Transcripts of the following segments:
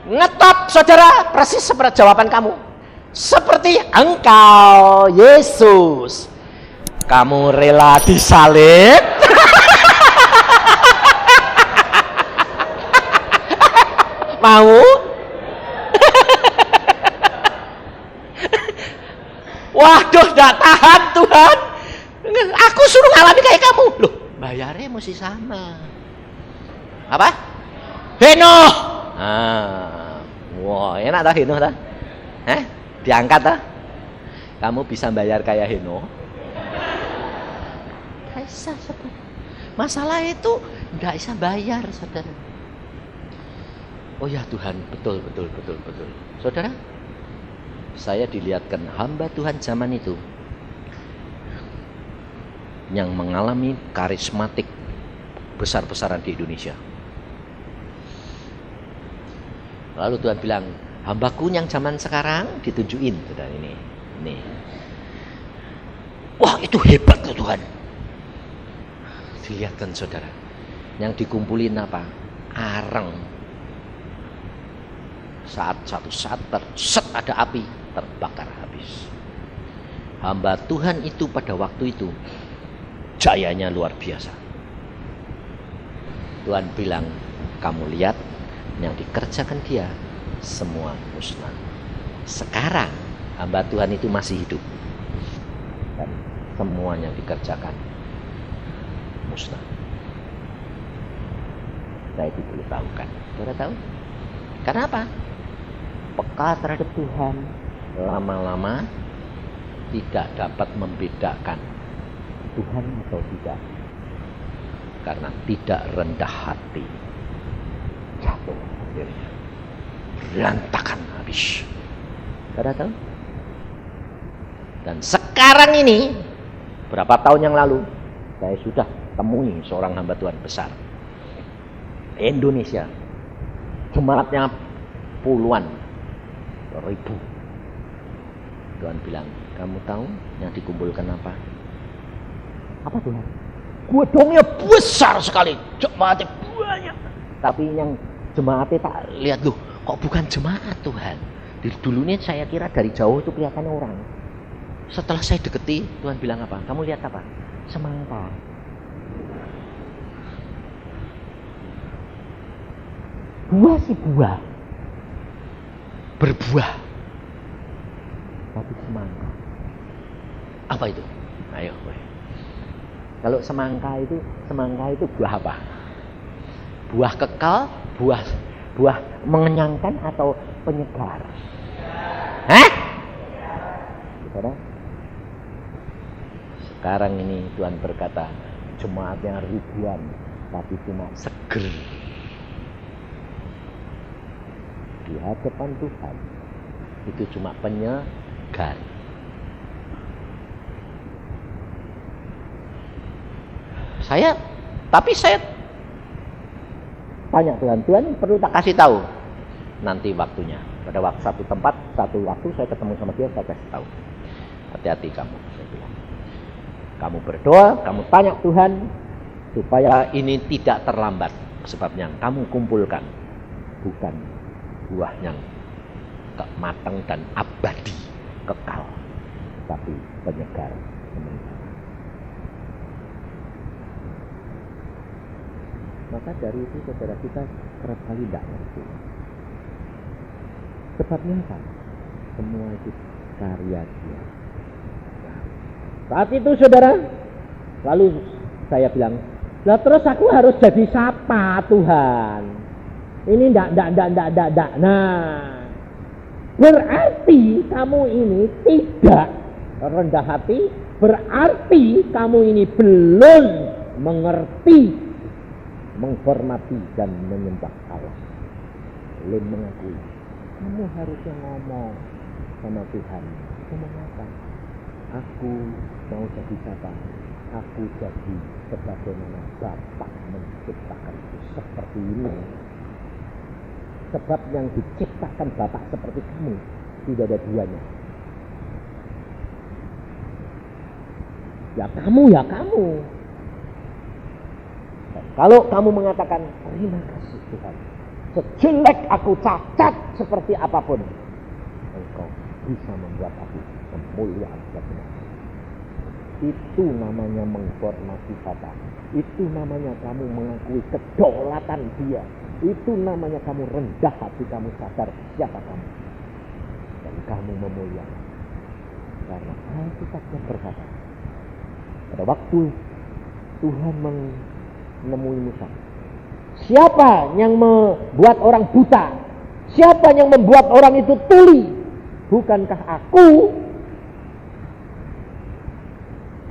Ngetop saudara, persis seperti jawaban kamu. Seperti engkau Yesus, kamu rela disalib? Mau? Waduh, gak tahan Tuhan. Aku suruh ngalami kayak kamu. Loh, bayarnya mesti sama. Apa? Henoh. Wah, enak tak Henoh tak? Diangkat tak? Kamu bisa bayar kayak Henoh? Bisa, saudara. Masalah itu nggak bisa bayar, saudara. Oh ya Tuhan, betul. Saudara, saya dilihatkan hamba Tuhan zaman itu yang mengalami karismatik besar-besaran di Indonesia. Lalu Tuhan bilang, hambaku yang zaman sekarang ditunjukin, saudara, ini. Wah, itu hebat loh Tuhan. Dilihatkan saudara, yang dikumpulin apa? Areng. Satu saat terset ada api, terbakar habis. Hamba Tuhan itu pada waktu itu jayanya luar biasa. Tuhan bilang, kamu lihat yang dikerjakan dia semua musnah. Sekarang hamba Tuhan itu masih hidup dan semuanya dikerjakan musnah. Saya diberitahukan. Saudara tahu? Karena apa? Peka terhadap Tuhan lama-lama tidak dapat membedakan Tuhan atau tidak, karena tidak rendah hati, jatuh akhirnya berantakan habis. Saudara tahu? Dan sekarang ini, berapa tahun yang lalu saya sudah temui seorang hamba Tuhan besar Indonesia, jemaatnya puluhan ribu. Tuhan bilang, kamu tahu yang dikumpulkan apa? Apa Tuhan? Gedungnya besar sekali, jemaatnya banyak. Tapi yang jemaatnya tak lihat, loh, kok bukan jemaat Tuhan? Dulunya saya kira dari jauh itu kelihatan orang. Setelah saya deketi, Tuhan bilang apa? Kamu lihat apa? Semangka. Buah sih buah, berbuah, tapi semangka. Apa itu? Ayo. Kalau semangka itu buah apa? Buah kekal, buah mengenyangkan atau penyegar? Saudara? Sekarang ini Tuhan berkata, jemaatnya ribuan, tapi cuma seger. Di hadapan Tuhan itu cuma penyegar. Saya tanya Tuhan perlu tak kasih tahu nanti waktunya. Pada satu tempat, satu waktu saya ketemu sama dia, saya kasih tahu. Hati-hati kamu, saya bilang. Kamu berdoa, kamu tanya Tuhan supaya ini tidak terlambat. Sebab yang kamu kumpulkan bukan buah yang matang dan abadi, kekal, tapi penyegar sementara. Maka dari itu saudara, kita kerap kali tidak ngerti. Sebabnya apa? Semua itu karya Dia. Saat itu saudara, lalu saya bilang, lah terus aku harus jadi siapa Tuhan? Ini ndak. Nah, berarti kamu ini tidak rendah hati, berarti kamu ini belum mengerti, menghormati dan menyembah Allah. Belum mengakui. Kamu harusnya ngomong sama Tuhan. Ngomong apa? Aku mau jadi siapa? Aku jadi sebagaimana Bapa menciptakanku seperti ini. Sebab yang diciptakan Bapa seperti kamu tidak ada duanya. Ya kamu. Kalau kamu mengatakan terima kasih Tuhan, sejelek aku, cacat seperti apapun, engkau bisa membuat aku kemuliaan kebenaran. Itu namanya menghormati Bapa. Itu namanya kamu mengakui kedaulatan Dia. Itu namanya kamu rendah hati, kamu sadar siapa kamu. Dan kamu memuliakan. Karena Alkitabnya berkata, pada waktu Tuhan menemui Musa, siapa yang membuat orang buta? Siapa yang membuat orang itu tuli? Bukankah aku?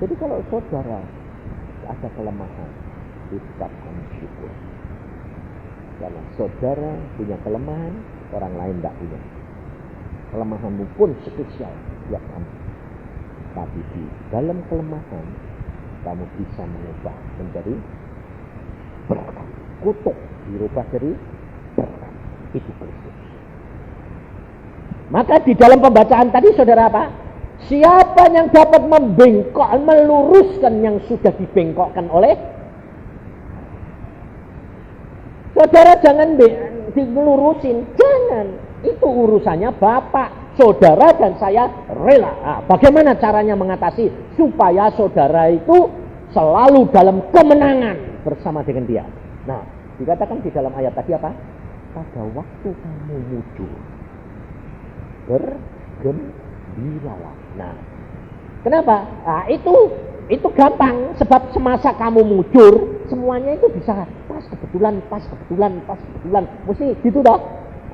Jadi kalau saudara ada kelemahan, ucapkan syukur. Karena saudara punya kelemahan, orang lain tidak punya. Kelemahanmu pun spesial buat kamu. Tapi di dalam kelemahan, kamu bisa mengubah menjadi berkat. Kutuk dirubah jadi berkat. Itu Kristus. Maka di dalam pembacaan tadi saudara apa? Siapa yang dapat meluruskan yang sudah dibengkokkan oleh saudara? Jangan dilurusin, jangan. Itu urusannya Bapak. Saudara dan saya rela. Nah, bagaimana caranya mengatasi supaya saudara itu selalu dalam kemenangan bersama dengan Dia? Nah, dikatakan di dalam ayat tadi apa? Pada waktu kamu mujur, bergembiralah. Nah, kenapa? Nah, itu gampang, sebab semasa kamu mujur, semuanya itu bisa pas kebetulan. Mesti gitu dah.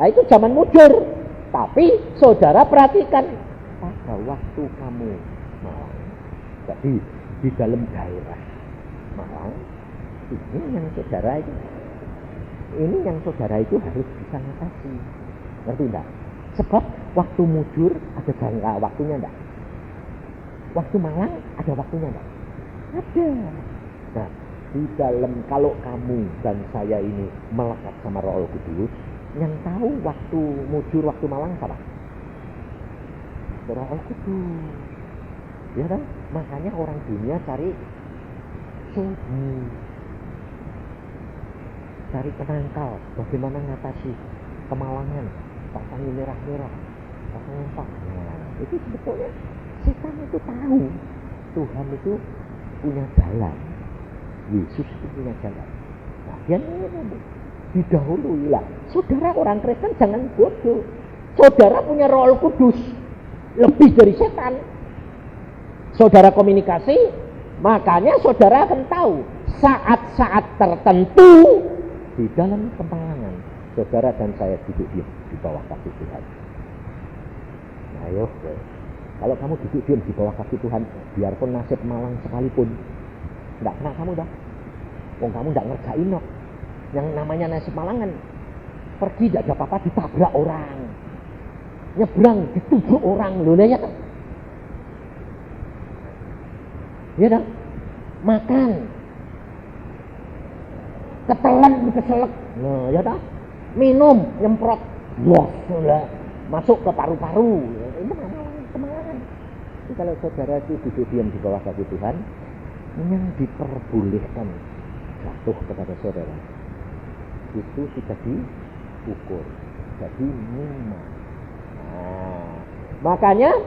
Nah, itu zaman mujur. Tapi saudara perhatikan, pada waktu kamu Malang, jadi di dalam daerah Malang, ini yang saudara itu harus bisa ngatasi. Ngerti enggak? Sebab waktu mujur ada jangka waktunya enggak? Waktu Malang ada waktunya enggak? Ada. Nah, di dalam kalau kamu dan saya ini melekat sama Roh Kudus, yang tahu waktu mujur, waktu Malang siapa? Roh Kudus. Ya kan? Makanya orang dunia cari suhu, cari penangkal, bagaimana ngatasi kemalangan, pasangnya merah-merah, pasangnya pak. Nah, itu sebetulnya setan itu tahu Tuhan itu punya jalan, Yesus itu punya jalan. Nah, dia didahului lah. Saudara orang Kristen jangan bodoh. Saudara punya Roh Kudus lebih dari setan. Saudara komunikasi, makanya saudara akan tahu saat-saat tertentu di dalam kemalangan saudara dan saya duduk diam di bawah kaki Tuhan. Nah, ayo, kalau kamu duduk diam di bawah kaki Tuhan, biarpun nasib malang sekalipun, tidak kena kamu dah. Wong kamu tidak ngerjain no. Yang namanya nasib malangan, pergi tidak ada apa-apa, ditabrak orang, nyebrang ditubruk orang, loh ya kan? Ya dah, makan, ketelan keselak, nah ya dah, minum nyemprot, wah sudah masuk ke paru-paru, ini kemalangan. Jadi kalau saudara itu duduk diam di bawah kaki Tuhan, yang diperbolehkan jatuh kepada saudara itu sudah diukur, jadi minimal. Nah, makanya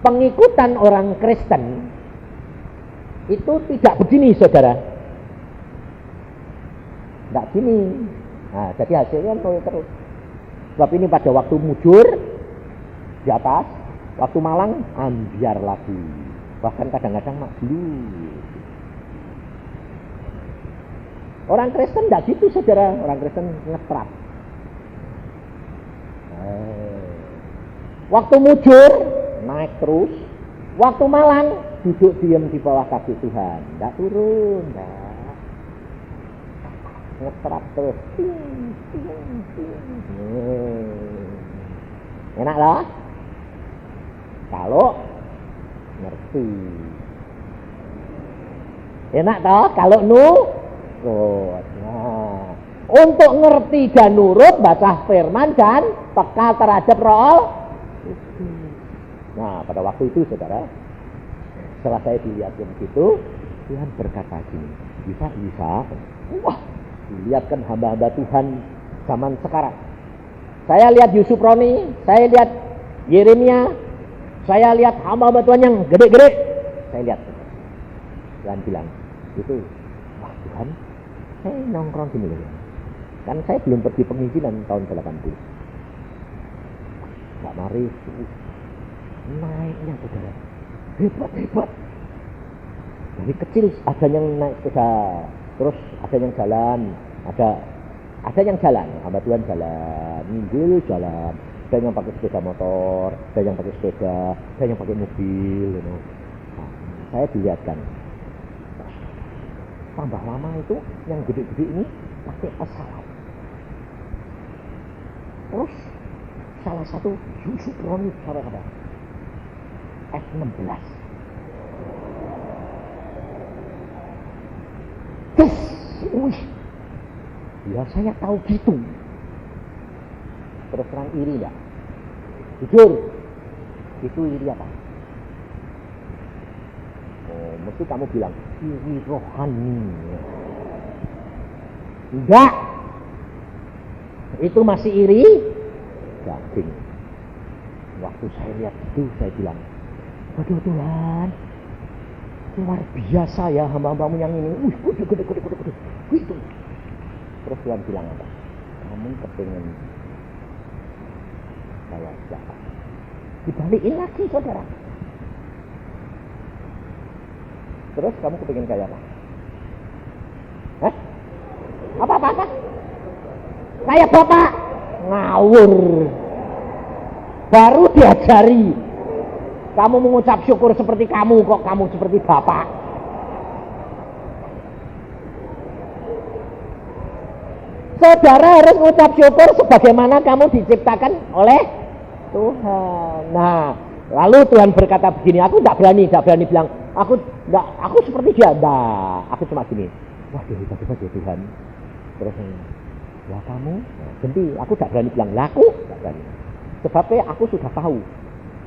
pengikutan orang Kristen itu tidak begini saudara, tidak gini. Nah, jadi hasilnya terus. Sebab ini pada waktu mujur di atas, waktu malang ambiar lagi, bahkan kadang-kadang makhluk. Orang Kristen tidak gitu saudara, orang Kristen ngetrap. Waktu mujur naik terus, waktu malang duduk diam di bawah kaki Tuhan, tidak turun, tidak. Ngetrap terus. Enak loh kalau ngerti. Enak toh kalau nah, untuk ngerti dan nurut, baca firman dan peka terhadap Roh. Nah, pada waktu itu saudara, setelah saya dilihat begitu, Tuhan berkata gini, bisa, wah, dilihatkan hamba-hamba Tuhan zaman sekarang. Saya lihat Yusuf Roni, saya lihat Yeremia, saya lihat hamba-hamba Tuhan yang gede-gede. Saya lihat. Tuhan bilang, itu, wah Tuhan, saya nongkrong sini loh. Kan saya belum pergi penginjilan tahun 80. Nggak mari, naiknya saudara. Hebat. Dari kecil ada yang naik sepeda, terus ada yang jalan, ada yang jalan, hamba Tuhan jalan, minggu jalan, ada yang pakai sepeda motor, ada yang pakai sepeda, ada yang pakai mobil, you know. Nah, saya dilihatkan. Tambah lama itu yang gede-gede ini pakai pesawat. Terus salah satu Yusuf Roni saudara F-16. Wih, ya saya tahu gitu. Terus terang iri enggak? Jujur, itu iri apa? Oh, mesti kamu bilang iri rohani. Enggak. Itu masih iri daging. Waktu saya lihat itu, saya bilang, waduh Tuhan, luar biasa ya hamba-hambamu yang ini. Gede. Gitu. Terus Tuhan bilang apa? Kamu kepengen saya siapa? Dibalikin lagi saudara. Terus kamu kepengen kayak apa? Hah? Apa? Kayak bapak? Ngawur. Baru diajari. Kamu mengucap syukur seperti kamu, kok kamu seperti bapak. Saudara harus mengucap syukur sebagaimana kamu diciptakan oleh Tuhan. Nah, lalu Tuhan berkata begini, aku tidak berani bilang, aku seperti dia. Nah, aku cuma gini. Wah, hebat ya Tuhan. Terus, lah kamu, jadi aku tidak berani bilang, lah aku tidak berani. Sebabnya aku sudah tahu.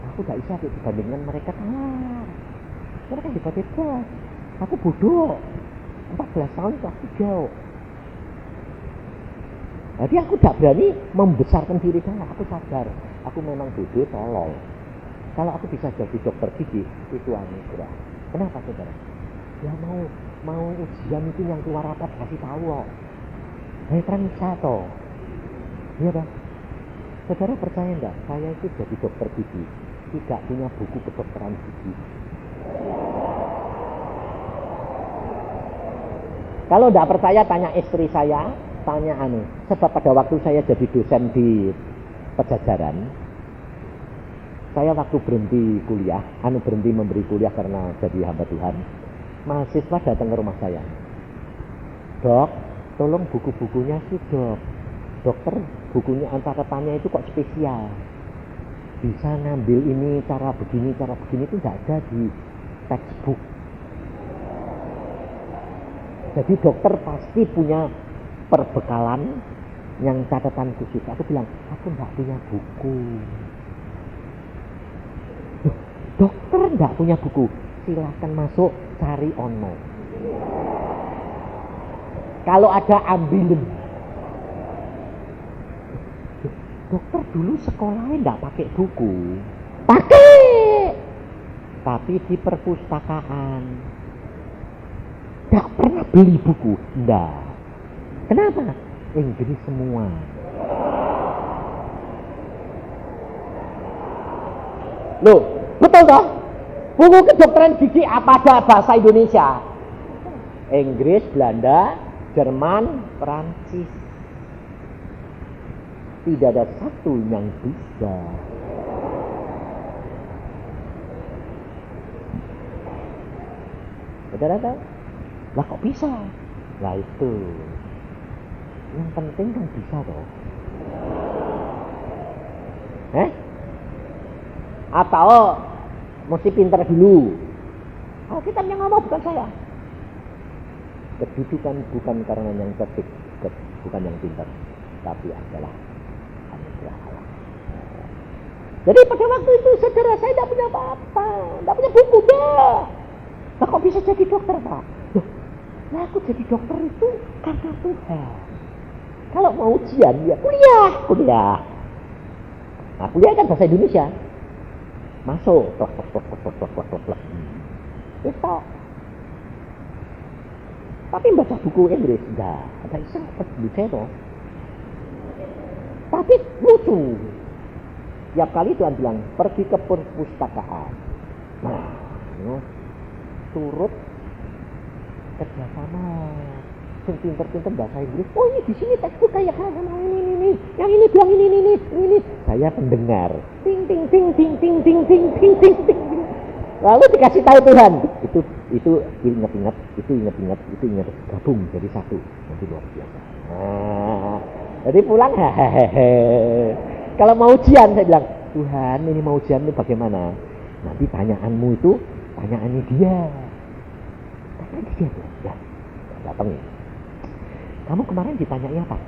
Aku tidak bisa dibandingkan mereka kalah. Mereka hebat. Aku bodoh. 14 tahun kelas 3. Jadi aku tidak berani membesarkan diri saya. Aku sadar, aku memang bodoh, tolol. Kalau aku bisa jadi dokter gigi, itu anugerah. Kenapa saudara? Ya mau ujian itu yang keluar rapat kasih tahu kok. Terang satu. Iya kan? Saudara percaya enggak? Saya itu jadi dokter gigi, tidak punya buku kedokteran gigi. Kalau enggak percaya tanya istri saya, tanya sebab pada waktu saya jadi dosen di Pejajaran, saya waktu berhenti kuliah, berhenti memberi kuliah karena jadi hamba Tuhan, mahasiswa datang ke rumah saya. Dok, tolong buku-bukunya sih dok. Dokter, bukunya catatannya itu kok spesial. Bisa ngambil ini cara begini itu tidak ada di textbook. Jadi dokter pasti punya perbekalan yang catatan khusus. Aku bilang, aku tidak punya buku. Dokter tidak punya buku. Silahkan masuk, cari ono. Kalau ada ambilin. Dokter dulu sekolahnya tidak pakai buku. Pakai. Tapi di perpustakaan. Tidak pernah beli buku. Tidak. Kenapa? Inggris semua. Loh, betul toh? Buku kedokteran gigi apa ada bahasa Indonesia? Inggris, Belanda, Jerman, Perancis. Tidak ada satu yang bisa. Saudara, lah kok bisa? Lah itu. Yang penting kan bisa toh. Atau mesti pintar dulu. Alkitab yang ngomong bukan saya. Kedudukan bukan karena yang cerdik, bukan yang pintar, tapi adalah anugerah Allah. Jadi pada waktu itu saudara saya tidak punya apa-apa, tidak punya buku dah. Nah kok bisa jadi dokter Pak? Nah aku jadi dokter itu karena Tuhan. Kalau mau ujian ya kuliah. Nah, kuliah kan bahasa Indonesia. Masuk, plak. Itu. Tapi baca buku Inggris enggak bisa baca itu. Tapi lucu. Tiap kali Tuhan bilang pergi ke perpustakaan. Nah, turut kerjasama. Pinter-pinter bahasa Inggris. Oh, ini di sini tekstur kayak ini. Yang ini bilang ini. Saya pendengar. Ting. Lalu dikasih tahu Tuhan. Itu ingat. Gabung jadi satu. Nanti luar biasa. Nah, jadi pulang Kalau mau ujian saya bilang, Tuhan ini mau ujian ini bagaimana? Nanti tanyaanmu itu tanyaannya dia. Tanya dia tuh. Ya, datang ya. Kamu kemarin ditanyai apa?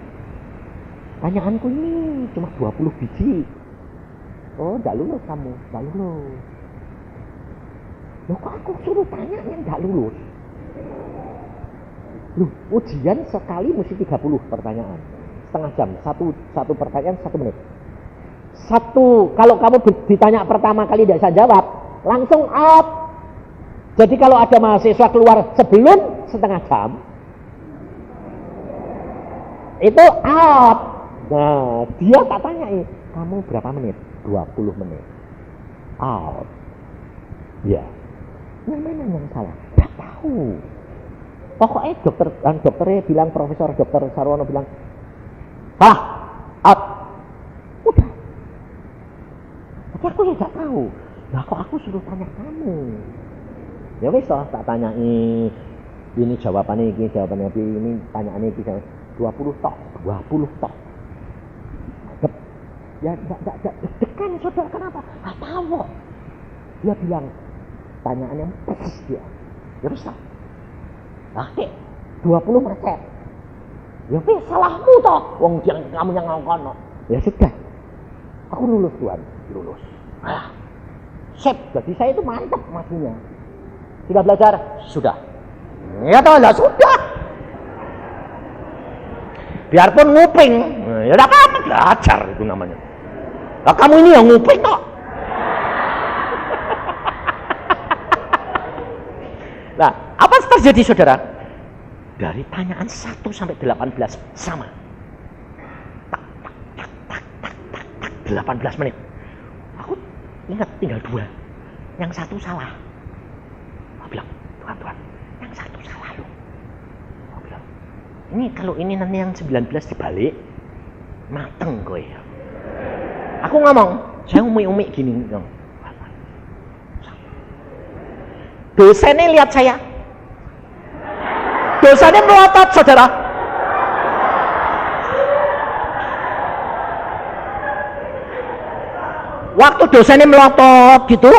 Tanyaanku ini cuma 20 biji. Oh, enggak lulus kamu, enggak lulus. Loh, kok aku suruh tanya yang enggak lulus? Loh, ujian sekali mesti 30 pertanyaan. Setengah jam, satu pertanyaan 1 menit. Kalau kamu ditanya pertama kali tidak bisa jawab, langsung out. Jadi kalau ada mahasiswa keluar sebelum setengah jam, itu out. Nah, dia tak tanya kamu berapa menit? 20 menit. Out. Ya. Yang mana yang salah? Tak tahu. Pokoknya dokternya bilang, Profesor Dokter Sarwono bilang, salah. Out. Udah. Tapi aku ya tak tahu. Nah, kok aku suruh tanya kamu? Ya wis lah, tak tanya ini jawabannya ini tanyaannya ini 20 tok. Ya enggak deg-degan saudara, kenapa? Tahu. Dia bilang tanyaannya persis dia. Ya wis lah. Oke, 20%. Ya wis salahmu toh. Wong kamu yang ngongkon. Ya sudah. Aku lulus Tuhan, lulus. Sip, jadi saya itu mantap maksudnya. Sudah belajar? Sudah. Ya toh, ya sudah. Biarpun nguping, ya udah apa belajar itu namanya. Lah kamu ini yang nguping kok. Nah, apa terjadi saudara? Dari tanyaan 1 sampai 18 sama. Tak, 18 menit. Aku ingat tinggal 2. Yang 1 salah. Aku bilang, Tuhan, yang 1 salah loh. Aku bilang, ini kalau ini nanti yang 19 dibalik, mateng kowe. Aku ngomong, saya umi gini. Dosennya lihat saya. Dosennya melotot, saudara. Waktu dosennya melotot gitu,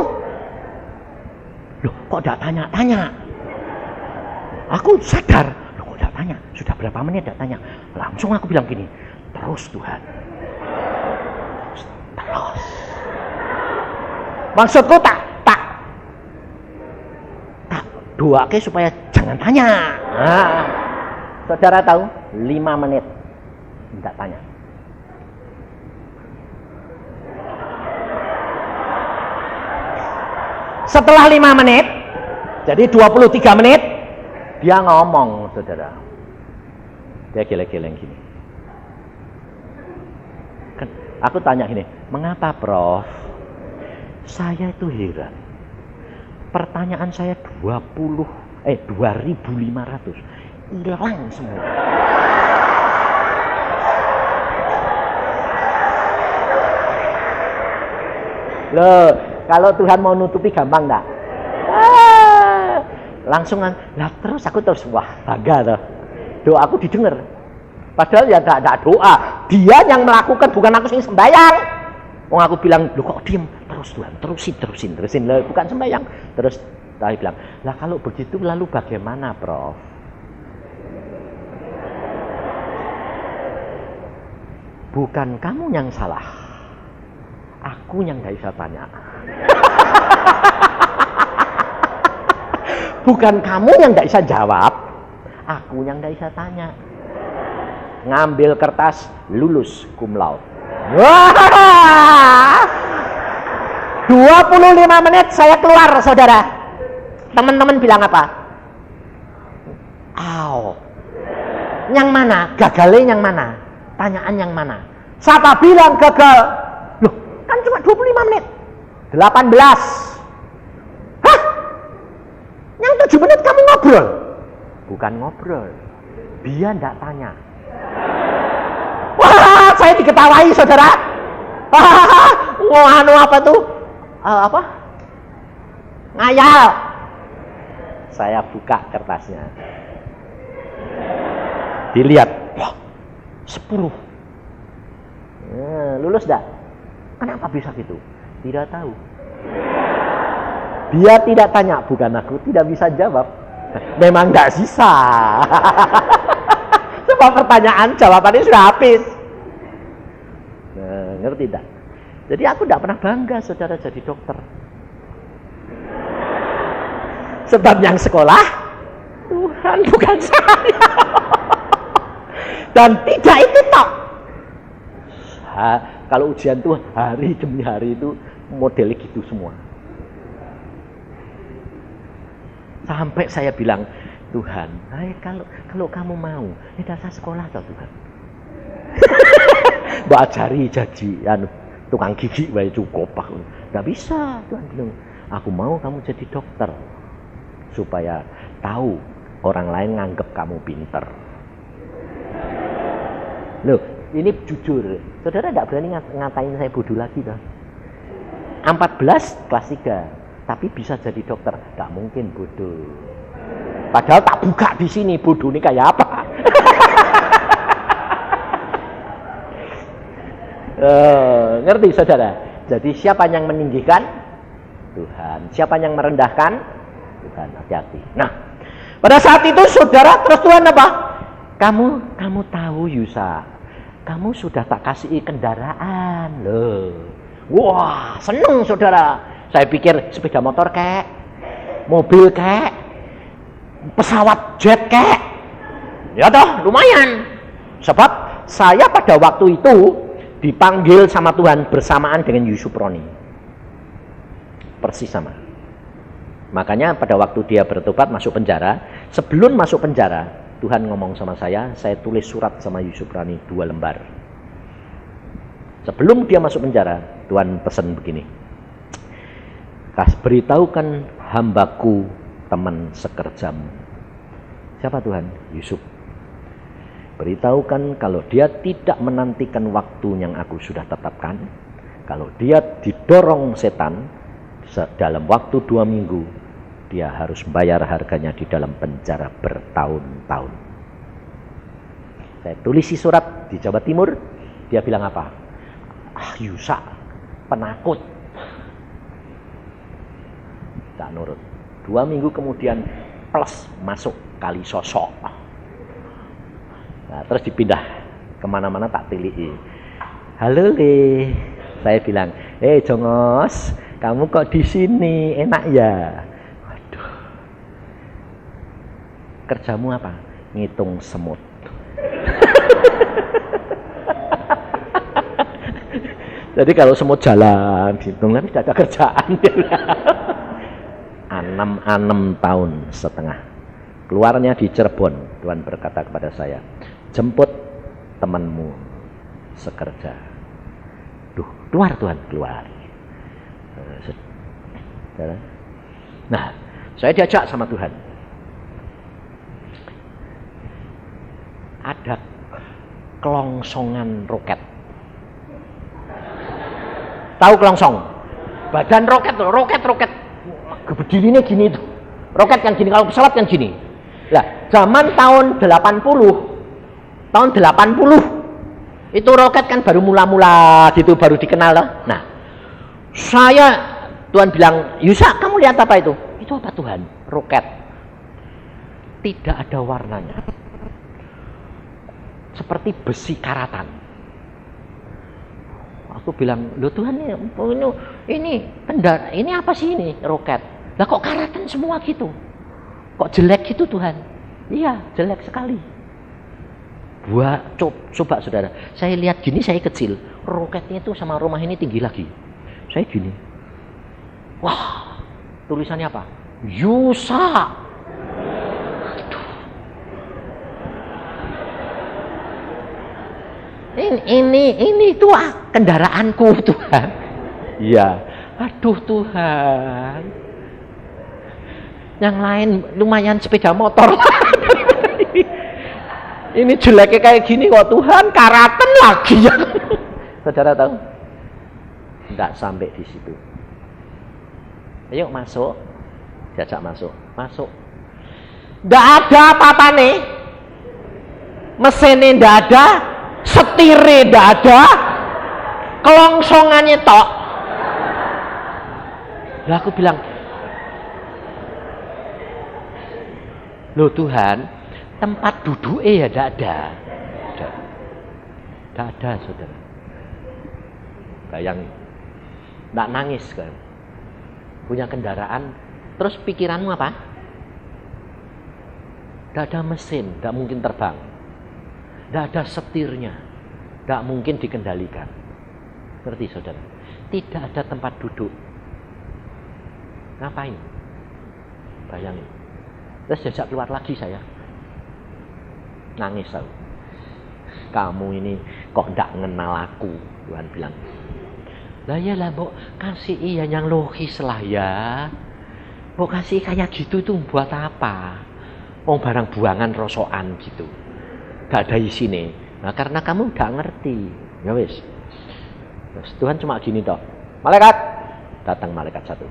loh kok tidak tanya-tanya? Aku sadar, loh kok tidak tanya? Sudah berapa menit tidak tanya? Langsung aku bilang gini, terus Tuhan. Terus. Maksudku tak doake supaya jangan tanya. Nah, saudara tahu 5 menit tidak tanya. Setelah 5 menit, jadi 23 menit, dia ngomong, saudara. Dia geleng-geleng gini. Aku tanya gini, mengapa Prof? Saya itu heran. Pertanyaan saya 2.500 hilang semua. Loh, kalau Tuhan mau nutupi gampang enggak? Langsungan. Lah terus aku terus wah bangga tuh. Doa aku didengar. Padahal ya enggak doa. Dia yang melakukan, bukan aku yang sembahyang. Wong aku bilang, "Loh kok diem?" Terus Tuhan, terusin. Lah bukan sembahyang. Terus saya bilang, "Lah kalau begitu lalu bagaimana, Prof?" Bukan kamu yang salah. Aku yang enggak bisa tanya. Bukan kamu yang enggak bisa jawab. Aku yang enggak bisa tanya. ngambil kertas, lulus cum laude. Wah! 25 menit saya keluar, saudara. Teman-teman bilang apa? Aw. Yang mana? Gagalnya yang mana? Tanyaan yang mana? Siapa bilang gagal? Loh, kan cuma 25 menit. 18. Hah? Yang 7 menit kamu ngobrol? Bukan ngobrol. Dia enggak tanya. Wah, saya diketawai, saudara. Wah, apa tuh? Apa? Ngayal. Saya buka kertasnya. Dilihat. Wah, 10. Lulus enggak? Kenapa bisa gitu? Tidak tahu. Dia tidak tanya, bukan aku tidak bisa jawab. Memang enggak bisa. Sebab pertanyaan jawabannya sudah habis. Nah, ngerti tidak? Jadi aku tidak pernah bangga saudara jadi dokter. Sebab yang sekolah Tuhan, bukan saya. Dan tidak itu tok. Kalau ujian tuh hari demi hari itu modelnya gitu semua. Sampai saya bilang, Tuhan, kalau kamu mau, ini dasar sekolah toh Tuhan. Mbak ajari jadi tukang gigi wae cukup. Enggak bisa, Tuhan bilang. Aku mau kamu jadi dokter supaya tahu orang lain nganggep kamu pinter. Loh, ini jujur. Saudara enggak berani ngatain saya bodoh lagi toh. 14 kelas 3, tapi bisa jadi dokter. Enggak mungkin bodoh. Padahal tak buka di sini, bodoh ini kayak apa? Ngerti saudara? Jadi siapa yang meninggikan? Tuhan. Siapa yang merendahkan? Tuhan. Hati-hati. Nah, pada saat itu saudara terus Tuhan apa? Kamu tahu Yusa, kamu sudah tak kasih kendaraan loh. Wah, seneng saudara. Saya pikir sepeda motor kek, mobil kek, pesawat jet kek. Ya toh, lumayan. Sebab saya pada waktu itu dipanggil sama Tuhan bersamaan dengan Yusuf Roni. Persis sama. Makanya pada waktu dia bertobat masuk penjara, sebelum masuk penjara, Tuhan ngomong sama saya tulis surat sama Yusuf Roni 2 lembar. Sebelum dia masuk penjara, Tuhan pesan begini. Beritahukan hambaku teman sekerjamu. Siapa Tuhan? Yusuf. Beritahukan kalau dia tidak menantikan waktu yang aku sudah tetapkan, kalau dia didorong setan dalam waktu 2 minggu, dia harus bayar harganya di dalam penjara bertahun-tahun. Saya tulis surat di Jawa Timur, dia bilang apa? Yusa, penakut. Tak nurut. 2 minggu kemudian plus masuk Kali Sosok. Nah, terus dipindah kemana-mana tak tilihi. Halo Le, saya bilang, Jongos, kamu kok di sini? Enak ya? Waduh, kerjamu apa? Ngitung semut. Jadi kalau semut jalan, hitung kan tidak ada kerjaan. 6 tahun setengah. Keluarnya di Cirebon, Tuhan berkata kepada saya, jemput temanmu sekerja. Keluar Tuhan, keluar. Nah, saya diajak sama Tuhan. Ada kelongsongan roket. Tahu kelongsong? Badan roket, berdirinya gini tuh. Roket yang gini, kalau pesawat yang gini. Lah, zaman tahun 80 itu roket kan baru mula-mula gitu, baru dikenal loh. Nah, Tuhan bilang, Yusa, kamu lihat apa itu? Itu apa Tuhan? Roket. Tidak ada warnanya. Seperti besi karatan. Aku bilang, loh Tuhan, ini apa sih ini? Roket. Lah kok karatan semua gitu? Kok jelek gitu Tuhan? Iya, jelek sekali. Coba saudara, saya lihat gini, saya kecil, roketnya itu sama rumah ini tinggi lagi. Saya gini, wah, tulisannya apa? Yusa. Ini tuh kendaraanku Tuhan. Iya. Aduh Tuhan. Yang lain lumayan sepeda motor. Ini jeleknya kayak gini kok Tuhan, karaten lagi ya. Saudara tahu? Enggak sampai di situ. Ayo masuk. Diajak masuk. Masuk. Enggak ada apa-apa nih. Mesinnya enggak ada. Setirnya enggak ada, kelongsongannya tok. Lah aku bilang, loh Tuhan, tempat duduknya ya enggak ada. Enggak ada saudara. Bayangin, enggak nangis kan? Punya kendaraan, terus pikiranmu apa? Enggak ada mesin, enggak mungkin terbang. Tidak ada setirnya, tidak mungkin dikendalikan. Ngerti saudara? Tidak ada tempat duduk. Ngapain? Bayangin. Terus jajak keluar lagi saya. Nangis aku. Kamu ini kok tidak mengenal aku? Tuhan bilang. Lah ya lah, Mbok kasih iya yang logis lah ya. Mbok kasih kayak gitu itu buat apa? Oh barang buangan rosokan gitu. Gak ada isinya. Nah karena kamu gak ngerti. Ya wis. Terus Tuhan cuma gini toh. Malaikat. Datang malaikat satu.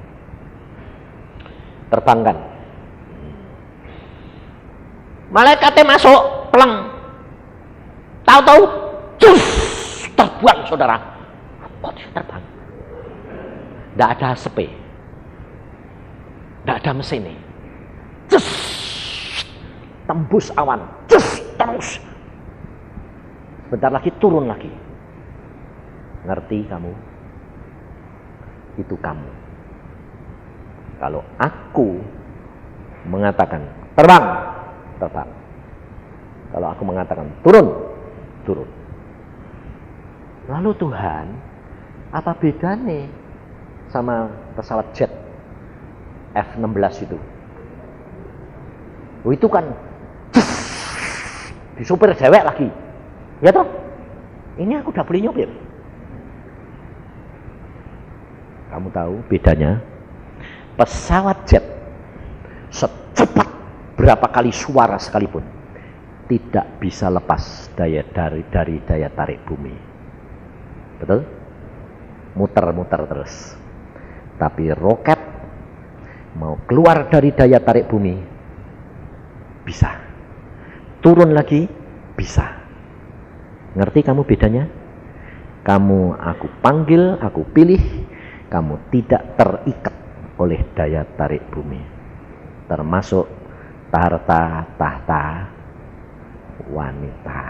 Terbangkan. Malaikatnya masuk. Peleng. Tahu-tahu. Cus. Terbuang saudara. Kok terbang. Gak ada aspe. Gak ada mesinnya. Cus. Tembus awan. Cus. Terus. Bentar lagi turun lagi. Ngerti kamu? Itu kamu. Kalau aku mengatakan terbang, terbang. Kalau aku mengatakan turun, turun. Lalu Tuhan, apa bedanya sama pesawat jet F-16 itu? Oh, itu kan disupir cewek lagi. Ya toh? Ini aku udah boleh nyopir. Kamu tahu bedanya? Pesawat jet secepat berapa kali suara sekalipun tidak bisa lepas dari daya tarik bumi. Betul? Muter-muter terus. Tapi roket mau keluar dari daya tarik bumi bisa. Turun lagi bisa. Ngerti kamu bedanya? Kamu aku panggil, aku pilih, kamu tidak terikat oleh daya tarik bumi. Termasuk tahta wanita.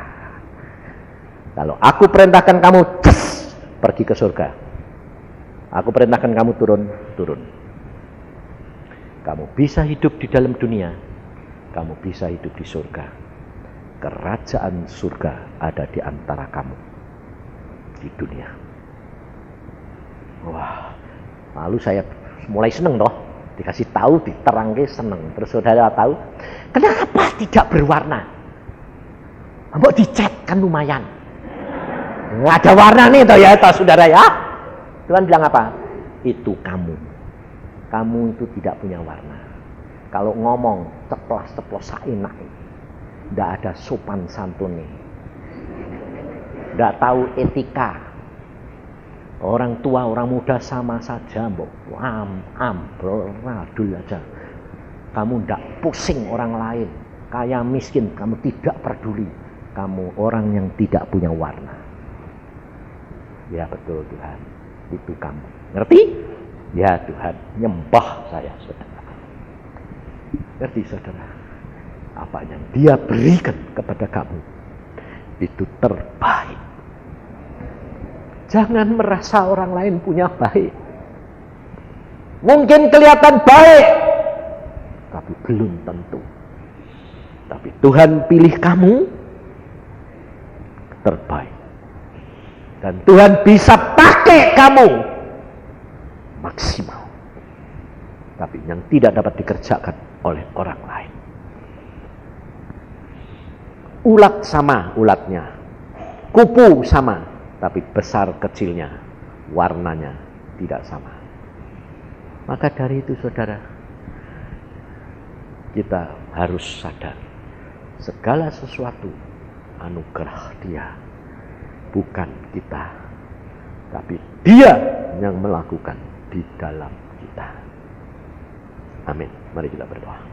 Kalau aku perintahkan kamu pergi ke surga. Aku perintahkan kamu turun. Kamu bisa hidup di dalam dunia, kamu bisa hidup di surga. Kerajaan surga ada di antara kamu di dunia. Wah, lalu saya mulai seneng toh, dikasih tahu, diterangke seneng. Terus saudara tahu, kenapa tidak berwarna? Mbok dicat kan lumayan. Nggak ada warna nih toh ya, toh saudara ya. Tuhan bilang apa? Itu kamu. Kamu itu tidak punya warna. Kalau ngomong ceplos-ceplos enak. Tidak ada sopan santun nih. Tidak tahu etika. Orang tua, orang muda sama saja, mbok. Amburadul aja. Kamu tidak pusing orang lain. Kaya miskin, kamu tidak peduli. Kamu orang yang tidak punya warna. Ya betul Tuhan. Itu kamu. Ngerti? Ya Tuhan, nyembah saya saudara. Ngerti saudara? Apa yang Dia berikan kepada kamu itu terbaik. Jangan merasa orang lain punya baik. Mungkin kelihatan baik, tapi belum tentu. Tapi Tuhan pilih kamu terbaik. Dan Tuhan bisa pakai kamu maksimal. Tapi yang tidak dapat dikerjakan oleh orang lain. Ulat sama ulatnya. Kupu sama, tapi besar kecilnya, warnanya tidak sama. Maka dari itu saudara, kita harus sadar. Segala sesuatu anugerah Dia. Bukan kita, tapi Dia yang melakukan di dalam kita. Amin. Mari kita berdoa.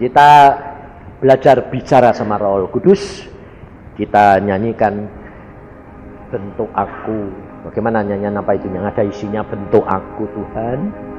Kita belajar bicara sama Roh Kudus. Kita nyanyikan bentuk aku. Bagaimana nyanyian apa itu? Yang ada isinya bentuk aku Tuhan.